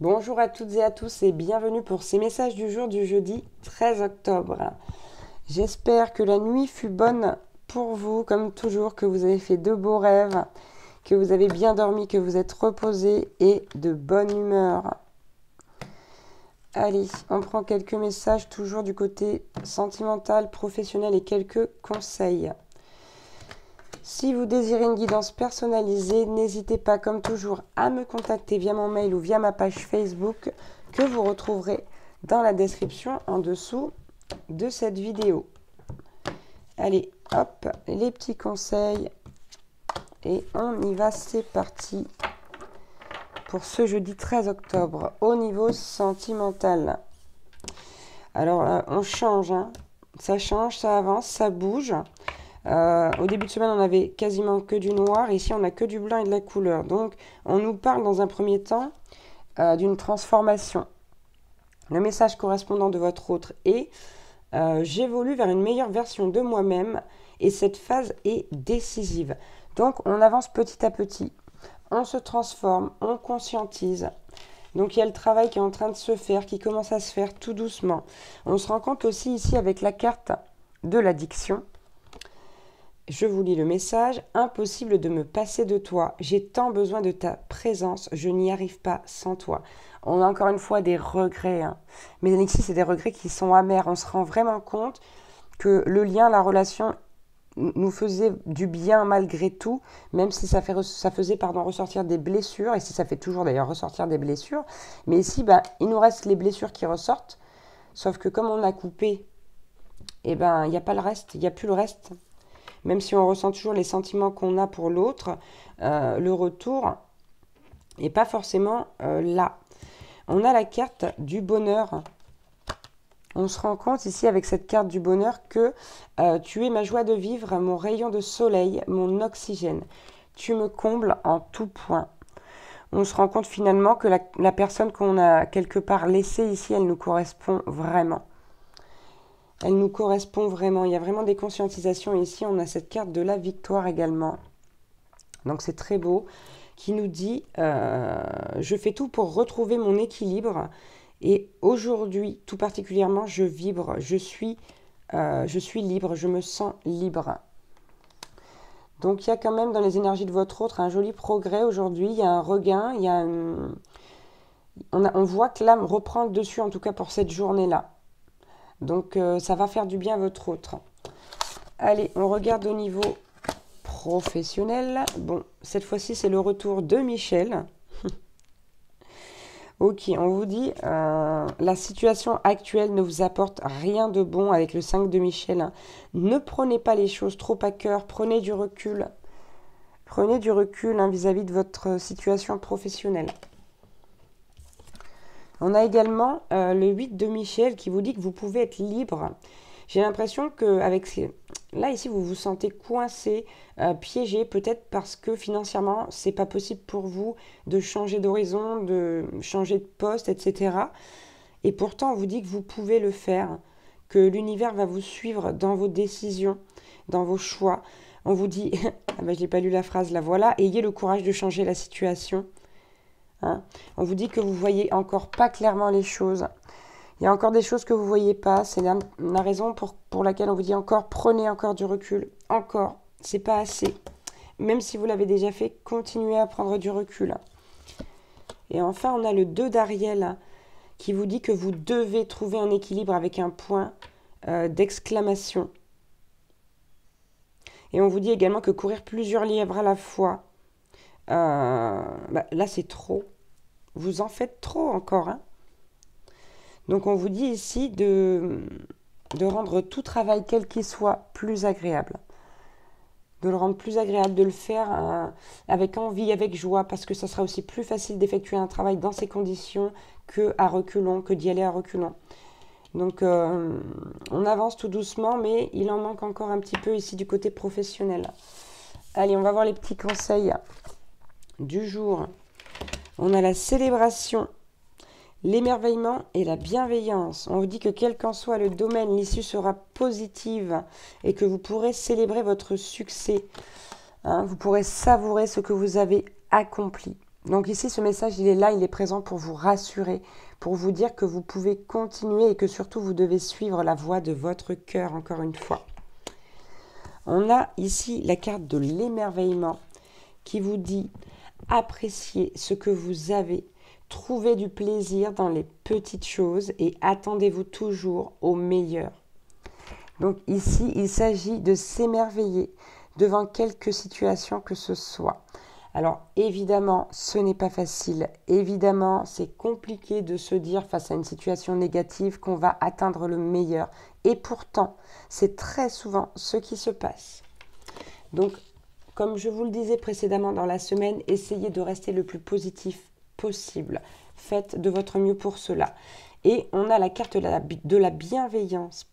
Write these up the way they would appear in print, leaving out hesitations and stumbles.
Bonjour à toutes et à tous et bienvenue pour ces messages du jour du jeudi 13 octobre. J'espère que la nuit fut bonne pour vous, comme toujours, que vous avez fait de beaux rêves, que vous avez bien dormi, que vous êtes reposés et de bonne humeur. Allez, on prend quelques messages toujours du côté sentimental, professionnel et quelques conseils. Si vous désirez une guidance personnalisée, n'hésitez pas comme toujours à me contacter via mon mail ou via ma page Facebook que vous retrouverez dans la description en dessous de cette vidéo. Allez, hop, les petits conseils et on y va, c'est parti pour ce jeudi 13 octobre au niveau sentimental. Alors, on change, hein. Ça change, ça avance, ça bouge. Au début de semaine, on avait quasiment que du noir. Ici, on a que du blanc et de la couleur. Donc, on nous parle dans un premier temps d'une transformation. Le message correspondant de votre autre est j'évolue vers une meilleure version de moi-même et cette phase est décisive. Donc, on avance petit à petit. On se transforme, on conscientise. Donc, il y a le travail qui est en train de se faire, qui commence à se faire tout doucement. On se rend compte aussi ici avec la carte de l'addiction. Je vous lis le message. Impossible de me passer de toi. J'ai tant besoin de ta présence. Je n'y arrive pas sans toi. On a encore une fois des regrets. Hein. Mais ici, c'est des regrets qui sont amers. On se rend vraiment compte que le lien, la relation nous faisait du bien malgré tout, même si ça faisait ressortir des blessures, et si ça fait toujours d'ailleurs ressortir des blessures. Mais ici, il nous reste les blessures qui ressortent. Sauf que comme on a coupé, il n'y a pas le reste, il n'y a plus le reste. Même si on ressent toujours les sentiments qu'on a pour l'autre, le retour n'est pas forcément là. On a la carte du bonheur. On se rend compte ici avec cette carte du bonheur que tu es ma joie de vivre, mon rayon de soleil, mon oxygène. Tu me combles en tout point. On se rend compte finalement que la personne qu'on a quelque part laissée ici, elle nous correspond vraiment. Elle nous correspond vraiment. Il y a vraiment des conscientisations. Et ici, on a cette carte de la victoire également. Donc, c'est très beau. Qui nous dit je fais tout pour retrouver mon équilibre. Et aujourd'hui, tout particulièrement, je vibre. Je suis libre. Je me sens libre. Donc, il y a quand même dans les énergies de votre autre un joli progrès aujourd'hui. Il y a un regain. On voit que l'âme reprend le dessus, en tout cas pour cette journée-là. Donc, ça va faire du bien à votre autre. Allez, on regarde au niveau professionnel. Bon, cette fois-ci, c'est le retour de Michel. Ok, on vous dit, la situation actuelle ne vous apporte rien de bon avec le 5 de Michel. Ne prenez pas les choses trop à cœur, prenez du recul. Prenez du recul vis-à-vis de votre situation professionnelle. On a également le 8 de Michel qui vous dit que vous pouvez être libre. J'ai l'impression que là, ici, vous vous sentez coincé, piégé, peut-être parce que financièrement, c'est pas possible pour vous de changer d'horizon, de changer de poste, etc. Et pourtant, on vous dit que vous pouvez le faire, que l'univers va vous suivre dans vos décisions, dans vos choix. On vous dit, je n'ai pas lu la phrase, la voilà, ayez le courage de changer la situation. Hein. On vous dit que vous voyez encore pas clairement les choses. Il y a encore des choses que vous ne voyez pas. C'est la raison pour laquelle on vous dit encore, prenez encore du recul. Encore, c'est pas assez. Même si vous l'avez déjà fait, continuez à prendre du recul. Et enfin, on a le 2 d'Ariel qui vous dit que vous devez trouver un équilibre avec un point d'exclamation. Et on vous dit également que courir plusieurs lièvres à la fois, là c'est trop. Vous en faites trop encore. Hein. Donc on vous dit ici de rendre tout travail, quel qu'il soit, plus agréable. De le rendre plus agréable, de le faire avec envie, avec joie, parce que ça sera aussi plus facile d'effectuer un travail dans ces conditions que d'y aller à reculons. Donc on avance tout doucement, mais il en manque encore un petit peu ici du côté professionnel. Allez, on va voir les petits conseils du jour. On a la célébration, l'émerveillement et la bienveillance. On vous dit que quel qu'en soit le domaine, l'issue sera positive et que vous pourrez célébrer votre succès. Hein, vous pourrez savourer ce que vous avez accompli. Donc ici, ce message, il est là, il est présent pour vous rassurer, pour vous dire que vous pouvez continuer et que surtout, vous devez suivre la voie de votre cœur, encore une fois. On a ici la carte de l'émerveillement qui vous dit « Appréciez ce que vous avez, trouvez du plaisir dans les petites choses et attendez-vous toujours au meilleur. » Donc ici, il s'agit de s'émerveiller devant quelque situation que ce soit. Alors évidemment, ce n'est pas facile. Évidemment, c'est compliqué de se dire face à une situation négative qu'on va atteindre le meilleur. Et pourtant, c'est très souvent ce qui se passe. Donc, comme je vous le disais précédemment dans la semaine, essayez de rester le plus positif possible. Faites de votre mieux pour cela. Et on a la carte de la bienveillance,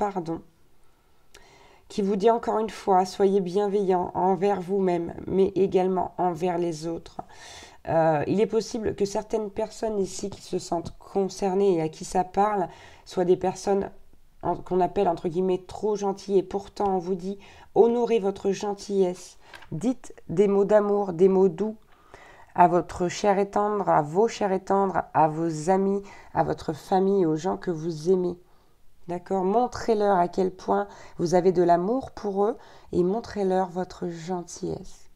qui vous dit encore une fois, soyez bienveillant envers vous-même, mais également envers les autres. Il est possible que certaines personnes ici qui se sentent concernées et à qui ça parle, soient des personnes qu'on appelle entre guillemets trop gentilles, et pourtant on vous dit, honorez votre gentillesse, dites des mots d'amour, des mots doux à votre cher et tendre, à vos chers et tendres, à vos amis, à votre famille, aux gens que vous aimez. D'accord? Montrez-leur à quel point vous avez de l'amour pour eux et montrez-leur votre gentillesse.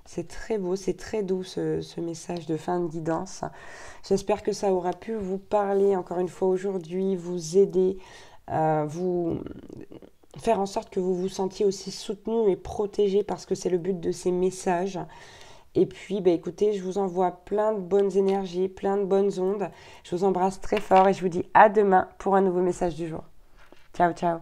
C'est très beau, c'est très doux ce message de fin de guidance. J'espère que ça aura pu vous parler encore une fois aujourd'hui, vous aider, vous faire en sorte que vous vous sentiez aussi soutenu et protégé parce que c'est le but de ces messages. Et puis, écoutez, je vous envoie plein de bonnes énergies, plein de bonnes ondes. Je vous embrasse très fort et je vous dis à demain pour un nouveau message du jour. Ciao, ciao.